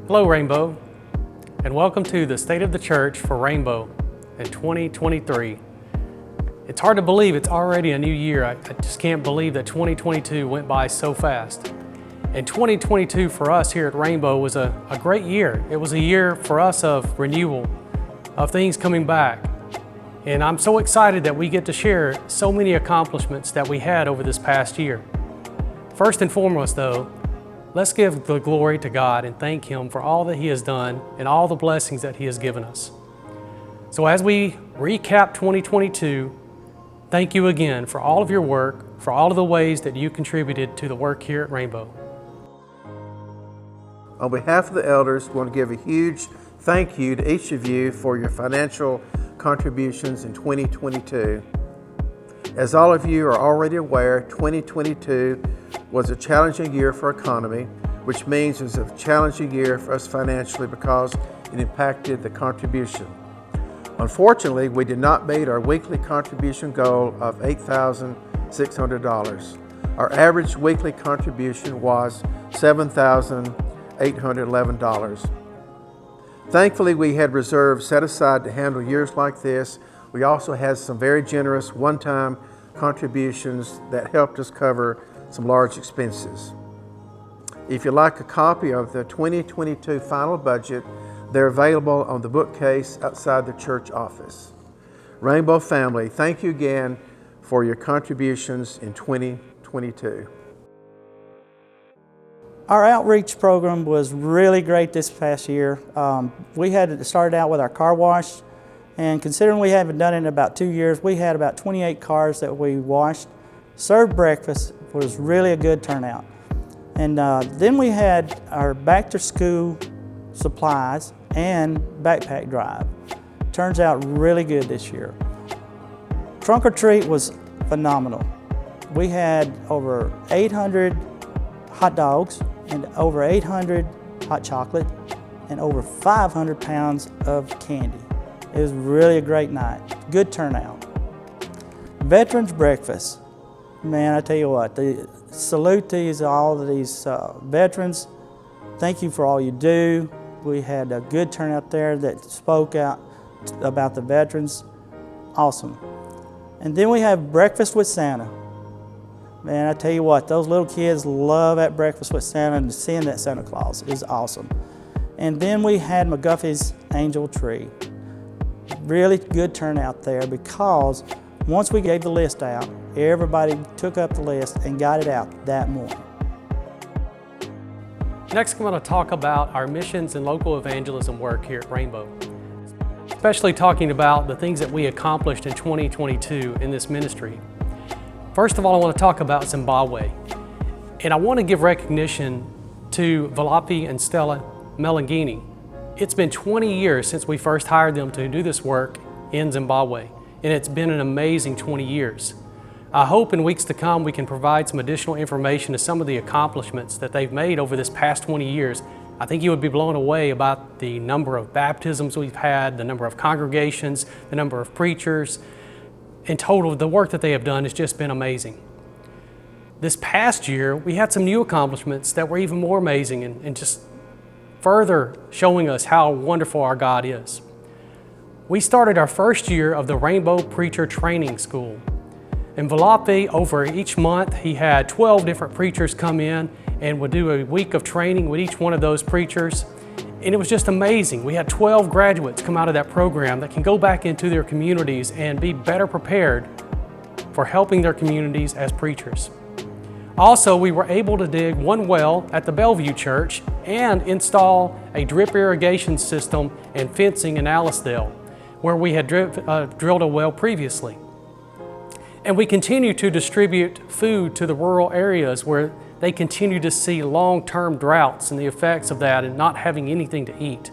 Hello, Rainbow, and welcome to the State of the Church for Rainbow in 2023. It's hard to believe it's already a new year. I just can't believe that 2022 went by so fast. And 2022 for us here at Rainbow was a great year. It was a year for us of renewal, of things coming back. And I'm so excited that we get to share so many accomplishments that we had over this past year. First and foremost though, let's give the glory to God and thank Him for all that He has done and all the blessings that He has given us. So as we recap 2022, thank you again for all of your work, for all of the ways that you contributed to the work here at Rainbow. On behalf of the elders, we want to give a huge thank you to each of you for your financial contributions in 2022. As all of you are already aware, 2022 was a challenging year for our economy, which means it was a challenging year for us financially because it impacted the contribution. Unfortunately, we did not meet our weekly contribution goal of $8,600. Our average weekly contribution was $7,811. Thankfully, we had reserves set aside to handle years like this. We also had some very generous one-time contributions that helped us cover some large expenses. If you'd like a copy of the 2022 final budget, they're available on the bookcase outside the church office. Rainbow family, thank you again for your contributions in 2022. Our outreach program was really great this past year. We had started out with our car wash, and considering we haven't done it in about 2 years, we had about 28 cars that we washed. Served breakfast was really a good turnout. And then we had our back to school supplies and backpack drive. Turns out really good this year. Trunk or treat was phenomenal. We had over 800 hot dogs and over 800 hot chocolate and over 500 pounds of candy. It was really a great night. Good turnout. Veterans breakfast. Man, I tell you what, salute to all of these veterans. Thank you for all you do. We had a good turnout there that spoke out about the veterans. Awesome. And then we have breakfast with Santa. Man, I tell you what, those little kids love at breakfast with Santa, and seeing that Santa Claus is awesome. And then we had McGuffey's Angel Tree. Really good turnout there because once we gave the list out, everybody took up the list and got it out that morning. Next, I'm going to talk about our missions and local evangelism work here at Rainbow, especially talking about the things that we accomplished in 2022 in this ministry. First of all, I want to talk about Zimbabwe, and I want to give recognition to Valapi and Stella Melangini. It's been 20 years since we first hired them to do this work in Zimbabwe, and it's been an amazing 20 years. I hope in weeks to come we can provide some additional information to some of the accomplishments that they've made over this past 20 years. I think you would be blown away about the number of baptisms we've had, the number of congregations, the number of preachers. In total, the work that they have done has just been amazing. This past year, we had some new accomplishments that were even more amazing and just further showing us how wonderful our God is. We started our first year of the Rainbow Preacher Training School. In Valapi, over each month, he had 12 different preachers come in and would do a week of training with each one of those preachers. And it was just amazing. We had 12 graduates come out of that program that can go back into their communities and be better prepared for helping their communities as preachers. Also, we were able to dig one well at the Bellevue Church and install a drip irrigation system and fencing in Alicedale, where we had drilled a well previously. And we continue to distribute food to the rural areas where they continue to see long-term droughts and the effects of that and not having anything to eat.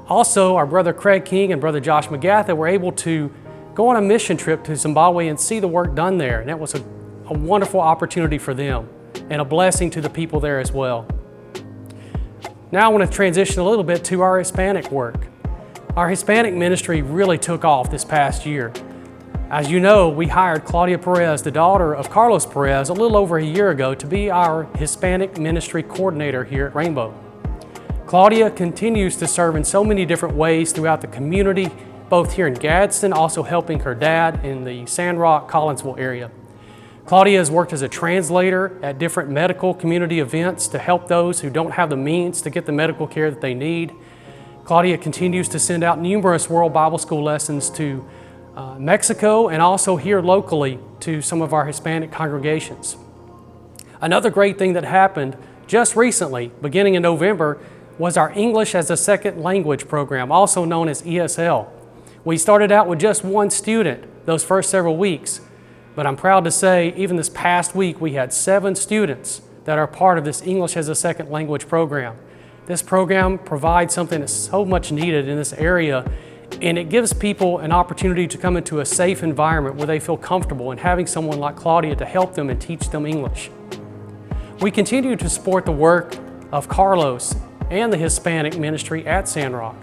Also, our brother Craig King and brother Josh McGatha were able to go on a mission trip to Zimbabwe and see the work done there. And that was a wonderful opportunity for them and a blessing to the people there as well. Now I want to transition a little bit to our Hispanic work. Our Hispanic ministry really took off this past year. As you know, we hired Claudia Perez, the daughter of Carlos Perez, a little over a year ago to be our Hispanic ministry coordinator here at Rainbow. Claudia continues to serve in so many different ways throughout the community, both here in Gadsden, also helping her dad in the Sandrock, Collinsville area. Claudia has worked as a translator at different medical community events to help those who don't have the means to get the medical care that they need. Claudia continues to send out numerous World Bible School lessons to Mexico and also here locally to some of our Hispanic congregations. Another great thing that happened just recently, beginning in November, was our English as a Second Language program, also known as ESL. We started out with just one student those first several weeks, but I'm proud to say even this past week we had 7 students that are part of this English as a Second Language program. This program provides something that's so much needed in this area, and it gives people an opportunity to come into a safe environment where they feel comfortable in having someone like Claudia to help them and teach them English. We continue to support the work of Carlos and the Hispanic ministry at Sandrock.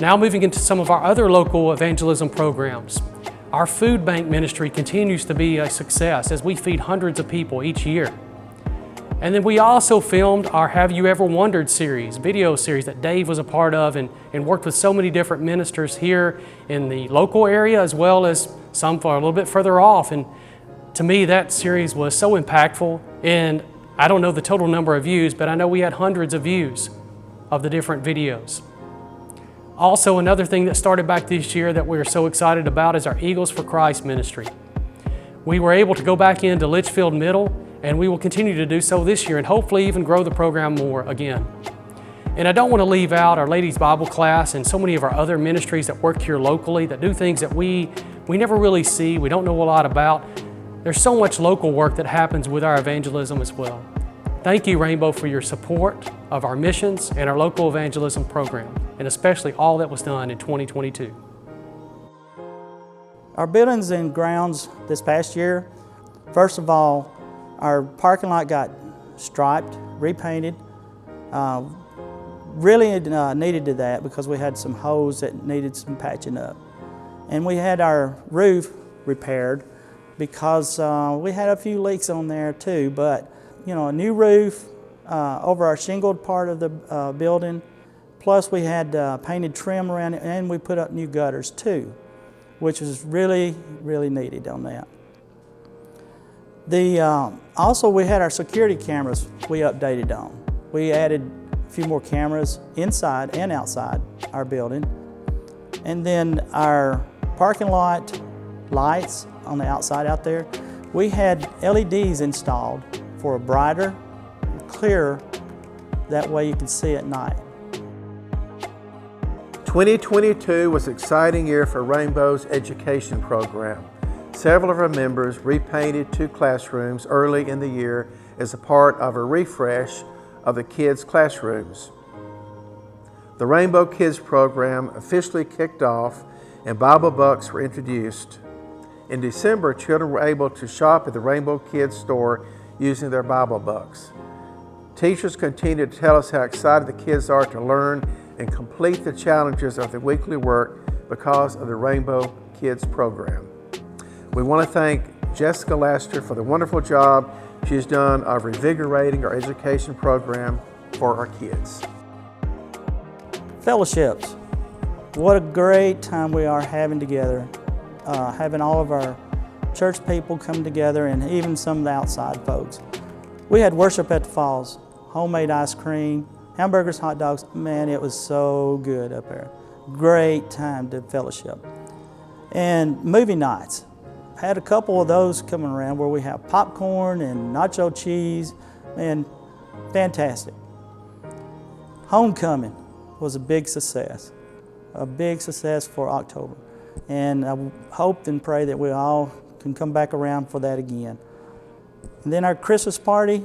Now moving into some of our other local evangelism programs. Our food bank ministry continues to be a success as we feed hundreds of people each year. And then we also filmed our Have You Ever Wondered series, video series that Dave was a part of and worked with so many different ministers here in the local area as well as some for a little bit further off. And to me, that series was so impactful, and I don't know the total number of views, but I know we had hundreds of views of the different videos. Also, another thing that started back this year that we're so excited about is our Eagles for Christ ministry. We were able to go back into Litchfield Middle, and we will continue to do so this year and hopefully even grow the program more again. And I don't want to leave out our Ladies Bible class and so many of our other ministries that work here locally that do things that we never really see, we don't know a lot about. There's so much local work that happens with our evangelism as well. Thank you, Rainbow, for your support of our missions and our local evangelism program, and especially all that was done in 2022. Our buildings and grounds this past year, first of all, our parking lot got striped, repainted. Really needed to that because we had some holes that needed some patching up. And we had our roof repaired because we had a few leaks on there too, but you know, a new roof over our shingled part of the building, plus we had painted trim around it, and we put up new gutters too, which was really, really needed on that. Also we had our security cameras we updated on. We added a few more cameras inside and outside our building. And then our parking lot lights on the outside out there, we had LEDs installed for a brighter, clearer, that way you can see at night. 2022 was an exciting year for Rainbow's education program. Several of our members repainted 2 classrooms early in the year as a part of a refresh of the kids' classrooms. The Rainbow Kids program officially kicked off and Bible Bucks were introduced. In December, children were able to shop at the Rainbow Kids store using their Bible Bucks. Teachers continue to tell us how excited the kids are to learn and complete the challenges of the weekly work because of the Rainbow Kids program. We want to thank Jessica Laster for the wonderful job she's done of revigorating our education program for our kids. Fellowships. What a great time we are having together, having all of our church people come together and even some of the outside folks. We had worship at the falls, homemade ice cream, hamburgers, hot dogs. Man, it was so good up there. Great time to fellowship. And movie nights. Had a couple of those coming around where we have popcorn and nacho cheese, and fantastic. Homecoming was a big success for October. And I hope and pray that we all can come back around for that again. And then our Christmas party,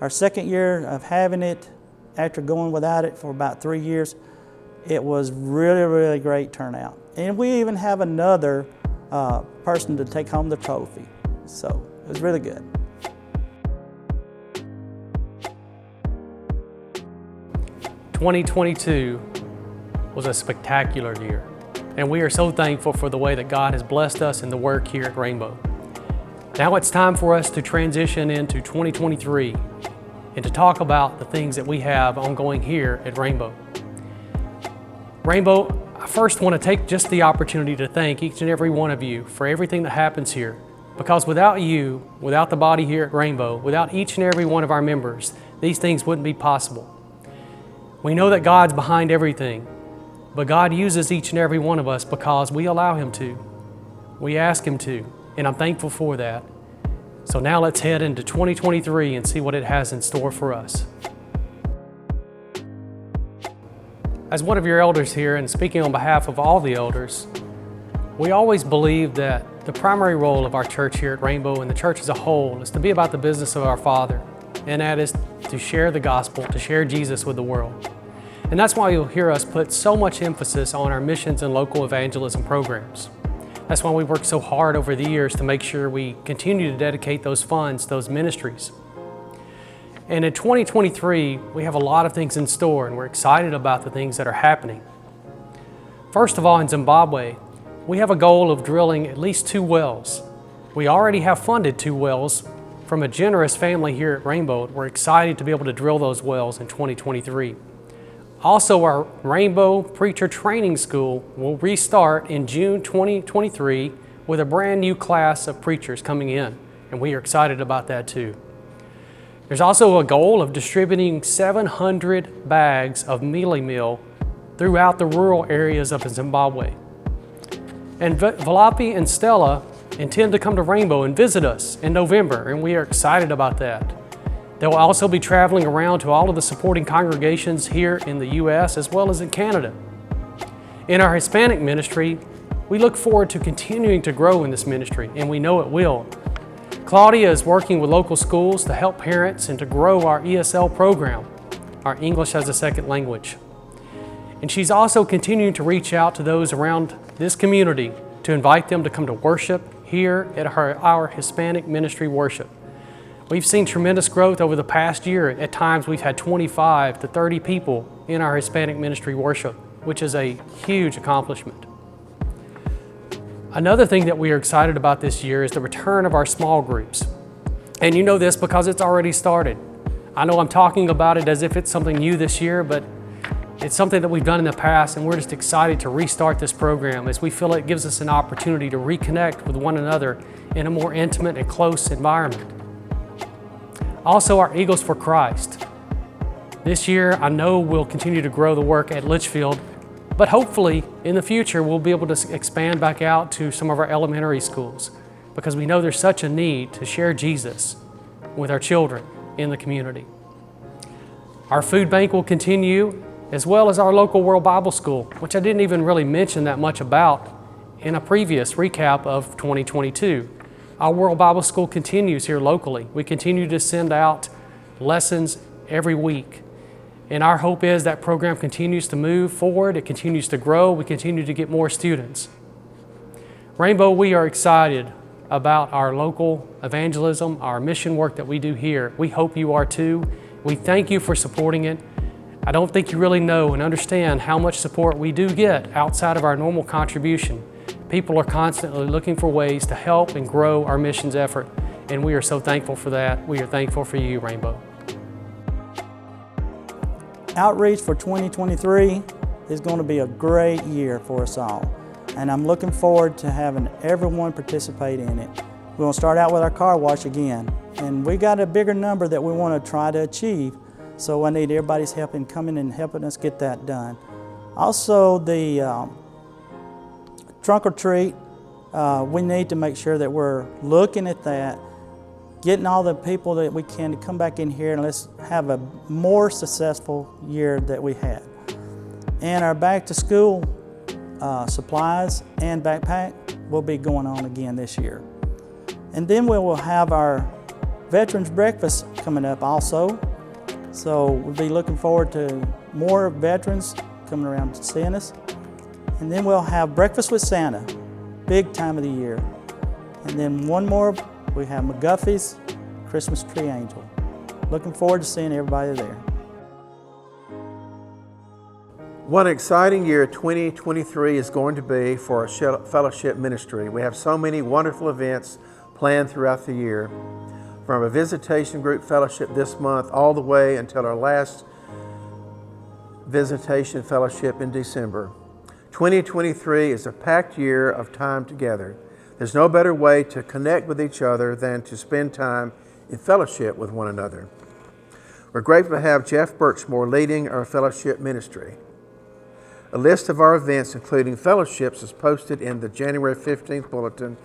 our second year of having it after going without it for about 3 years, it was really, really great turnout. And we even have another person to take home the trophy. So it was really good. "2022 was a spectacular year, and we are so thankful for the way that God has blessed us in the work here at Rainbow. Now it's time for us to transition into 2023, and to talk about the things that we have ongoing here at Rainbow. Rainbow, I first want to take just the opportunity to thank each and every one of you for everything that happens here. Because without you, without the body here at Rainbow, without each and every one of our members, these things wouldn't be possible. We know that God's behind everything, but God uses each and every one of us because we allow Him to. We ask Him to, and I'm thankful for that. So now let's head into 2023 and see what it has in store for us. As one of your elders here, and speaking on behalf of all the elders, we always believe that the primary role of our church here at Rainbow and the church as a whole is to be about the business of our Father, and that is to share the gospel, to share Jesus with the world. And that's why you'll hear us put so much emphasis on our missions and local evangelism programs. That's why we worked so hard over the years to make sure we continue to dedicate those funds, those ministries. And in 2023, we have a lot of things in store, and we're excited about the things that are happening. First of all, in Zimbabwe, we have a goal of drilling at least 2 wells. We already have funded 2 wells from a generous family here at Rainbow. We're excited to be able to drill those wells in 2023. Also, our Rainbow Preacher Training School will restart in June 2023 with a brand new class of preachers coming in, and we are excited about that too. There's also a goal of distributing 700 bags of mealie meal throughout the rural areas of Zimbabwe. And Valapi and Stella intend to come to Rainbow and visit us in November, and we are excited about that. They will also be traveling around to all of the supporting congregations here in the U.S. as well as in Canada. In our Hispanic ministry, we look forward to continuing to grow in this ministry, and we know it will. Claudia is working with local schools to help parents and to grow our ESL program, our English as a Second Language. And she's also continuing to reach out to those around this community to invite them to come to worship here at our Hispanic ministry worship. We've seen tremendous growth over the past year. At times we've had 25 to 30 people in our Hispanic ministry worship, which is a huge accomplishment. Another thing that we are excited about this year is the return of our small groups. And you know this because it's already started. I know I'm talking about it as if it's something new this year, but it's something that we've done in the past, and we're just excited to restart this program as we feel it gives us an opportunity to reconnect with one another in a more intimate and close environment. Also, our Eagles for Christ. This year, I know we'll continue to grow the work at Litchfield, but hopefully in the future we'll be able to expand back out to some of our elementary schools because we know there's such a need to share Jesus with our children in the community. Our food bank will continue, as well as our local World Bible School, which I didn't even really mention that much about in a previous recap of 2022. Our World Bible School continues here locally. We continue to send out lessons every week. And our hope is that program continues to move forward, it continues to grow, we continue to get more students. Rainbow, we are excited about our local evangelism, our mission work that we do here. We hope you are too. We thank you for supporting it. I don't think you really know and understand how much support we do get outside of our normal contribution. People are constantly looking for ways to help and grow our missions effort, and we are so thankful for that. We are thankful for you, Rainbow. Outreach for 2023 is going to be a great year for us all, and I'm looking forward to having everyone participate in it. We're going to start out with our car wash again, and we got a bigger number that we want to try to achieve, so I need everybody's help in coming and helping us get that done. Also, the trunk or treat, we need to make sure that we're looking at that, getting all the people that we can to come back in here, and let's have a more successful year that we had. And our back to school supplies and backpack will be going on again this year. And then we will have our Veterans Breakfast coming up also. So we'll be looking forward to more veterans coming around to seeing us. And then we'll have Breakfast with Santa, big time of the year. And then one more, we have McGuffey's Christmas Tree Angel. Looking forward to seeing everybody there. What an exciting year 2023 is going to be for our fellowship ministry. We have so many wonderful events planned throughout the year. from a visitation group fellowship this month all the way until our last visitation fellowship in December. 2023 is a packed year of time together. There's no better way to connect with each other than to spend time in fellowship with one another. We're grateful to have Jeff Birchmore leading our fellowship ministry. A list of our events, including fellowships, is posted in the January 15th bulletin,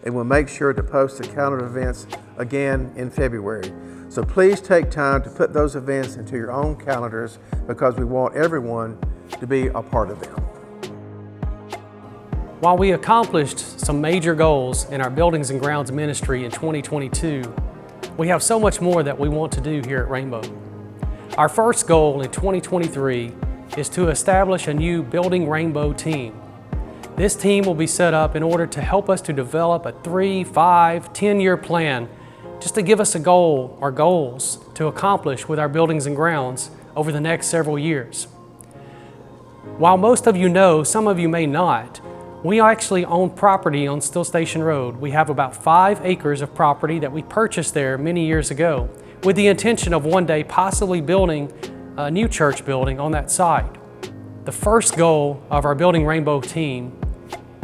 and we'll make sure to post the calendar events again in February. So please take time to put those events into your own calendars because we want everyone to be a part of them. While we accomplished some major goals in our Buildings and Grounds ministry in 2022, we have so much more that we want to do here at Rainbow. Our first goal in 2023 is to establish a new Building Rainbow team. This team will be set up in order to help us to develop a 3, 5, 10-year plan just to give us a goal or goals to accomplish with our Buildings and Grounds over the next several years. While most of you know, some of you may not, we actually own property on Still Station Road. We have about 5 acres of property that we purchased there many years ago with the intention of one day possibly building a new church building on that site. The first goal of our Building Rainbow team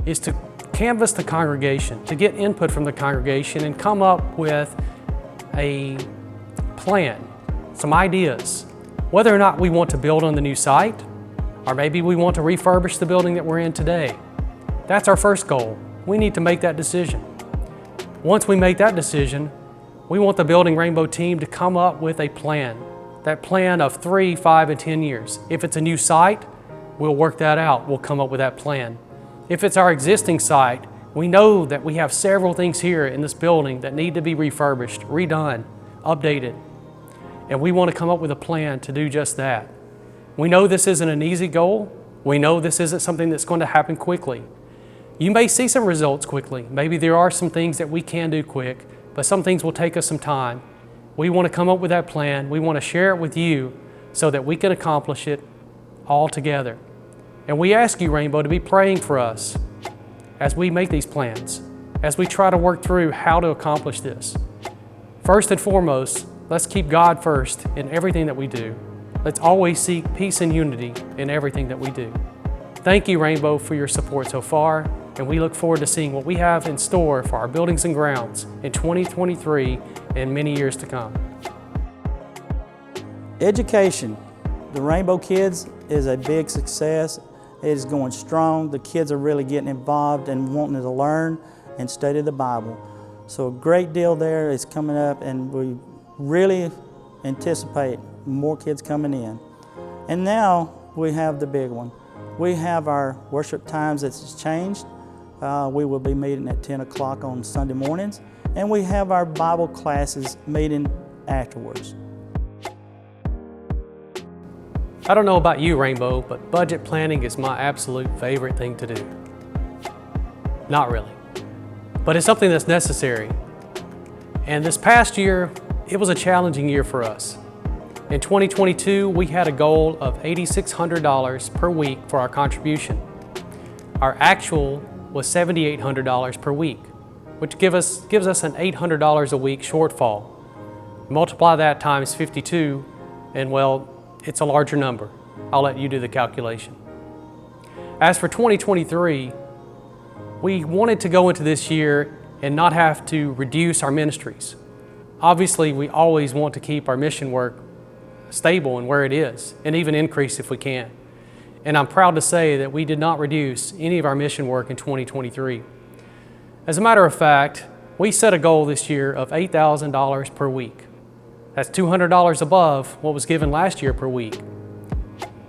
is to canvass the congregation, to get input from the congregation and come up with a plan, some ideas, whether or not we want to build on the new site, or maybe we want to refurbish the building that we're in today. That's our first goal. We need to make that decision. Once we make that decision, we want the Building Rainbow team to come up with a plan. That plan of 3, 5, and 10 years. If it's a new site, we'll work that out. We'll come up with that plan. If it's our existing site, we know that we have several things here in this building that need to be refurbished, redone, updated. And we want to come up with a plan to do just that. We know this isn't an easy goal. We know this isn't something that's going to happen quickly. You may see some results quickly. Maybe there are some things that we can do quick, but some things will take us some time. We want to come up with that plan. We want to share it with you so that we can accomplish it all together. And we ask you, Rainbow, to be praying for us as we make these plans, as we try to work through how to accomplish this. First and foremost, let's keep God first in everything that we do. Let's always seek peace and unity in everything that we do. Thank you, Rainbow, for your support so far, and we look forward to seeing what we have in store for our Buildings and Grounds in 2023 and many years to come. Education. The Rainbow Kids is a big success. It is going strong. The kids are really getting involved and wanting to learn and study the Bible. So a great deal there is coming up, and we really anticipate more kids coming in. And now we have the big one. We have our worship times that's changed. We will be meeting at 10 o'clock on Sunday mornings, and we have our Bible classes meeting afterwards. I don't know about you, Rainbow, but budget planning is my absolute favorite thing to do. Not really, but it's something that's necessary. And this past year, it was a challenging year for us. In 2022, we had a goal of $8,600 per week for our contribution. Our actual was $7,800 per week, which gives us an $800 a week shortfall. Multiply that times 52, and well, it's a larger number. I'll let you do the calculation. As for 2023, we wanted to go into this year and not have to reduce our ministries. Obviously, we always want to keep our mission work stable and where it is, and even increase if we can. And I'm proud to say that we did not reduce any of our mission work in 2023. As a matter of fact, we set a goal this year of $8,000 per week. That's $200 above what was given last year per week.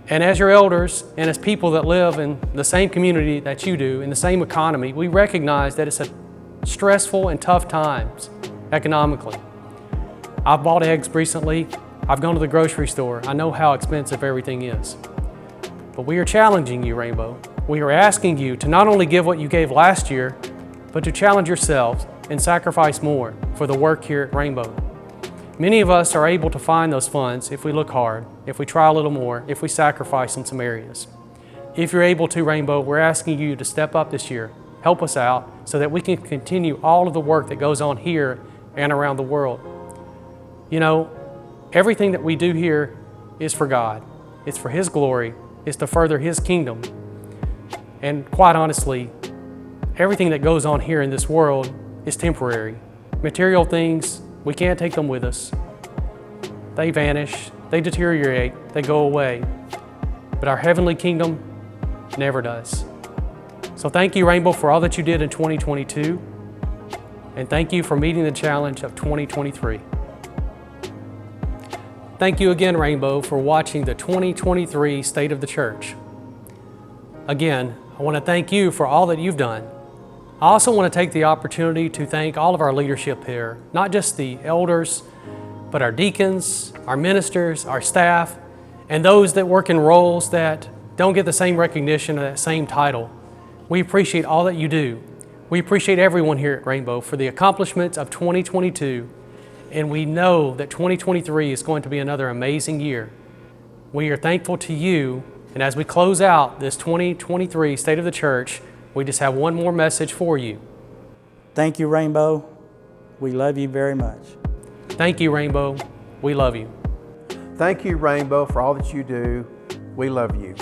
And as your elders and as people that live in the same community that you do, in the same economy, we recognize that it's a stressful and tough times economically. I've bought eggs recently. I've gone to the grocery store. I know how expensive everything is. But we are challenging you, Rainbow. We are asking you to not only give what you gave last year, but to challenge yourselves and sacrifice more for the work here at Rainbow. Many of us are able to find those funds if we look hard, if we try a little more, if we sacrifice in some areas. If you're able to, Rainbow, we're asking you to step up this year. Help us out so that we can continue all of the work that goes on here and around the world. You know, everything that we do here is for God. It's for His glory. It's to further His kingdom. And quite honestly, everything that goes on here in this world is temporary. Material things, we can't take them with us. They vanish, they deteriorate, they go away. But our heavenly kingdom never does. So thank you, Rainbow, for all that you did in 2022. And thank you for meeting the challenge of 2023. Thank you again, Rainbow, for watching the 2023 State of the Church. Again, I want to thank you for all that you've done. I also want to take the opportunity to thank all of our leadership here, not just the elders, but our deacons, our ministers, our staff, and those that work in roles that don't get the same recognition or that same title. We appreciate all that you do. We appreciate everyone here at Rainbow for the accomplishments of 2022, and we know that 2023 is going to be another amazing year. We are thankful to you, and as we close out this 2023 State of the Church, we just have one more message for you. Thank you, Rainbow. We love you very much. Thank you, Rainbow. We love you. Thank you, Rainbow, for all that you do. We love you.